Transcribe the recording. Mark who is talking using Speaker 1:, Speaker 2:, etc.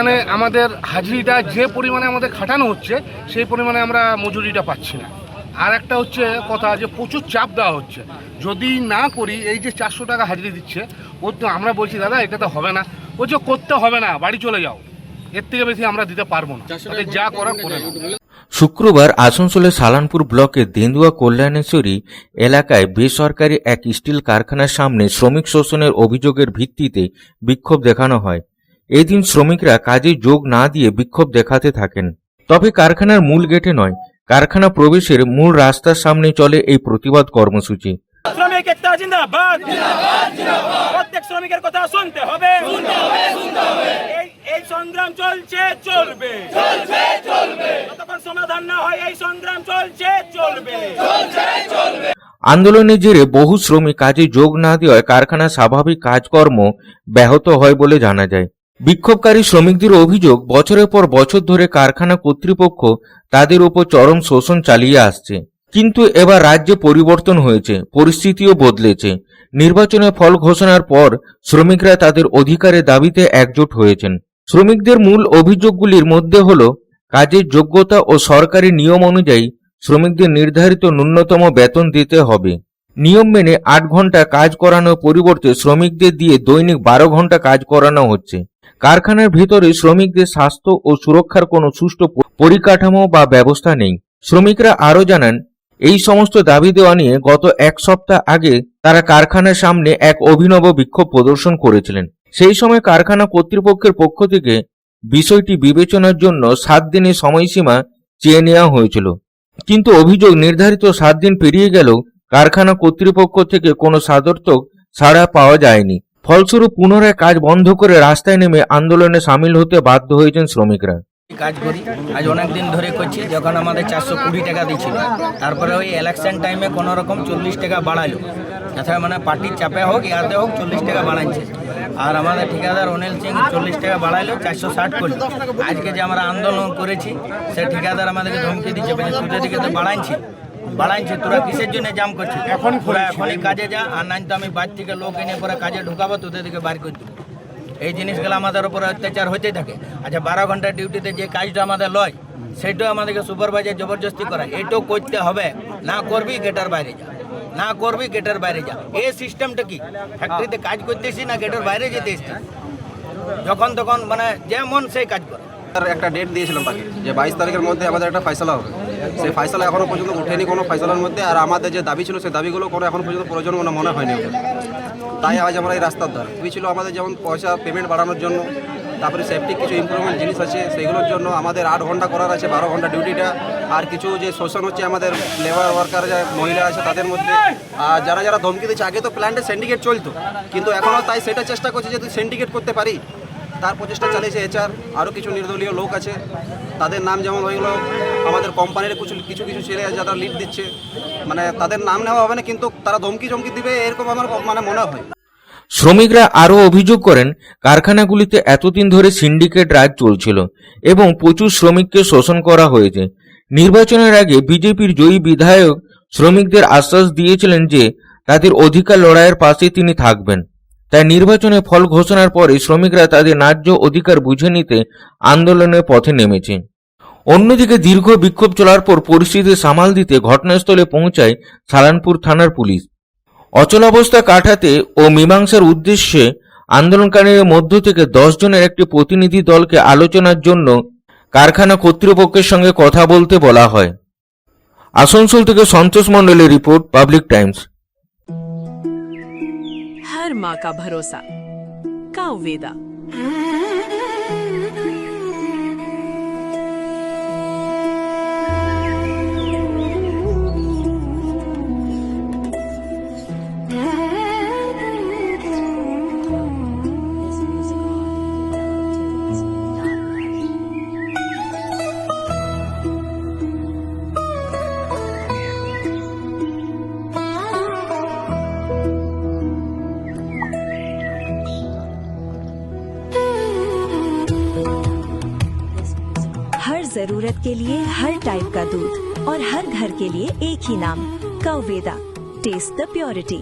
Speaker 1: এখানে আমাদের হাজিরিটা যে পরিমাণে আমাদের খাটানো হচ্ছে সেই পরিমাণে আমরা মজুরিটা পাচ্ছি না। আর একটা হচ্ছে কথা যে প্রচুর চাপ দেওয়া হচ্ছে, যদি না করি এই যে 400 টাকা হাজিরি দিচ্ছে ও তো আমরা বলছি দাদা এটা তো হবে না, ও যে করতে হবে না বাড়ি চলে যাও, এর থেকে বেশি আমরা দিতে পারবো না, যা করার করে নাও।
Speaker 2: শুক্রবার আসানসোলের সালানপুর ব্লকের দেন্দুয়া কল্যাণেশ্বরী এলাকায় বেসরকারি এক স্টিল কারখানার সামনে শ্রমিক শোষণের অভিযোগের ভিত্তিতে বিক্ষোভ দেখানো হয়। এদিন শ্রমিকরা কাজে যোগ না দিয়ে বিক্ষোভ দেখাতে থাকেন। তবে কারখানার মূল গেটে নয়, কারখানা প্রবেশের মূল রাস্তার সামনে চলে এই প্রতিবাদ কর্মসূচি।
Speaker 3: শ্রমিক একটা জিন্দাবাদ, প্রত্যেক শ্রমিকের কথা শুনতে হবে, এই সংগ্রাম চলছে চলবে, যতক্ষণ সমাধান না হয় এই সংগ্রাম চলছে চলবে।
Speaker 2: আন্দোলনের জেরে বহু শ্রমিক কাজে যোগ না দেওয়ায় কারখানার স্বাভাবিক কাজকর্ম ব্যাহত হয় বলে জানা যায়। বিক্ষোভকারী শ্রমিকদের অভিযোগ, বছরের পর বছর ধরে কারখানা কর্তৃপক্ষ তাদের উপর চরম শোষণ চালিয়ে আসছে। কিন্তু এবার রাজ্যে পরিবর্তন হয়েছে, পরিস্থিতিও বদলেছে। নির্বাচনের ফল ঘোষণার পর শ্রমিকরা তাদের অধিকারের দাবিতে একজোট হয়েছেন। শ্রমিকদের মূল অভিযোগগুলির মধ্যে হল কাজের যোগ্যতা ও সরকারি নিয়ম অনুযায়ী শ্রমিকদের নির্ধারিত ন্যূনতম বেতন দিতে হবে। নিয়ম মেনে 8 ঘন্টা কাজ করানোর পরিবর্তে শ্রমিকদের দিয়ে দৈনিক 12 ঘন্টা কাজ করানো হচ্ছে। কারখানার ভিতরে শ্রমিকদের স্বাস্থ্য ও সুরক্ষার কোনো সুষ্ঠু পরিকাঠামো বা ব্যবস্থা নেই। শ্রমিকরা আরও জানান, এই সমস্ত দাবি দেওয়া নিয়ে গত 1 সপ্তাহ আগে তারা কারখানার সামনে এক অভিনব বিক্ষোভ প্রদর্শন করেছিলেন। সেই সময় কারখানা কর্তৃপক্ষের পক্ষ থেকে বিষয়টি বিবেচনার জন্য 7 দিনের সময়সীমা চেয়ে নেওয়া হয়েছিল, কিন্তু অভিযোগ নির্ধারিত 7 দিন পেরিয়ে গেলেও কারখানা কর্তৃপক্ষ থেকে কোনো সদর্থক সাড়া পাওয়া যায়নি। ফলস্বরূপ পুনরায় কাজ বন্ধ করে রাস্তায় নেমে আন্দোলনে সামিল হতে বাধ্য হয়েছেন শ্রমিকরা।
Speaker 4: কাজ করি আজ অনেক দিন ধরে করছি, যখন আমাদের 420 টাকা দিয়েছিল, তারপরে ওই ইলেকশন টাইমে কোনো রকম 40 টাকা বাড়ালো, তাছাড়া মানে পার্টির চাপে হোক ইয়াতে হোক 40 টাকা বাড়াচ্ছে। আর আমাদের ঠিকাদার অনিল সিং 40 টাকা বাড়াইলো, 460 করলো। আজকে যে আমরা আন্দোলন করেছি সে ঠিকাদার আমাদেরকে ধমকি দিচ্ছে, তোদের দিকে তো বাড়াইছি, তোরা কিসের জন্য জাম করছিস, এখনই কাজে যা, আর নাই তো আমি বাইরে থেকে লোক এনে পরে কাজে ঢুকাবো, তোদের দিকে বার করে দেবো। এই জিনিসগুলো আমাদের উপর অত্যাচার হতেই থাকে। আচ্ছা 12 ঘন্টা ডিউটিতে যে কাজটা আমাদের লয় সেটাও আমাদেরকে সুপারভাইজার জবরদস্তি করা, এটাও করতে হবে, না করবি গেটের বাইরে যা, না করবি গেটের বাইরে যা। এই সিস্টেমটা কি, ফ্যাক্টরিতে কাজ করতেছি না গেটের বাইরে যেতে এসছি, যখন তখন মানে যেমন সেই কাজ করে।
Speaker 5: একটা ডেট দিয়েছিলাম তাকে যে 22 তারিখের মধ্যে আমাদের একটা ফয়সালা হবে, সেই ফয়সালা এখনো পর্যন্ত উঠেনি কোনো ফয়সালার মধ্যে। আর আমাদের যে দাবি ছিল সেই দাবিগুলো কোনো এখন পর্যন্ত প্রয়োজন মনে হয়নি। তাই আজ আমরা এই রাস্তার ধার ছিল আমাদের যেমন পয়সা পেমেন্ট বাড়ানোর জন্য, তারপরে সেফটি কিছু ইমপ্রুভমেন্ট জিনিস আছে সেইগুলোর জন্য আমাদের 8 ঘন্টা করার আছে, 12 ঘন্টা ডিউটিটা। আর কিছু যে শোষণ হচ্ছে আমাদের লেবার ওয়ার্কার যে মহিলা আছে তাদের মধ্যে, আর যারা ধমকি দিচ্ছে। আগে তো প্ল্যান্টে সিন্ডিকেট চলতো, কিন্তু এখনও তাই সেটা চেষ্টা করছে যে সিন্ডিকেট করতে পারি, তার প্রচেষ্টা চালিয়েছে HR। আরও কিছু নির্দলীয় লোক আছে, তাদের নাম যেমন হয়ে গেলো আমাদের কোম্পানির কিছু ছেলে যারা লিড দিচ্ছে, মানে তাদের নাম নেওয়া হবে না, কিন্তু তারা ধমকি দিবে এরকম আমার মানে মনে হয়।
Speaker 2: শ্রমিকরা আরও অভিযোগ করেন, কারখানাগুলিতে এতদিন ধরে সিন্ডিকেট রাজ চলছিল এবং প্রচুর শ্রমিককে শোষণ করা হয়েছে। নির্বাচনের আগে বিজেপির জয়ী বিধায়ক শ্রমিকদের আশ্বাস দিয়েছিলেন যে তাদের অধিকার লড়াইয়ের পাশে তিনি থাকবেন। তাই নির্বাচনে ফল ঘোষণার পরে শ্রমিকরা তাদের ন্যায্য অধিকার বুঝে নিতে আন্দোলনের পথে নেমেছে। অন্যদিকে দীর্ঘ বিক্ষোভ চলার পর পরিস্থিতি সামাল দিতে ঘটনাস্থলে পৌঁছায় সালানপুর থানার পুলিশ। অচলাবস্থা কাটাতে ও মীমাংসার উদ্দেশ্যে আন্দোলনকারীদের মধ্য থেকে 10 জনের একটি প্রতিনিধি দলকে আলোচনার জন্য কারখানা কর্তৃপক্ষের সঙ্গে কথা বলতে বলা হয়। আসানসোল থেকে সন্তোষ মণ্ডলের রিপোর্ট, পাবলিক টাইমস।
Speaker 6: हर माँ का भरोसा, कावेदा। हर जरूरत के लिए हर टाइप का दूध और हर घर के लिए एक ही नाम, कावेदा। Test the purity.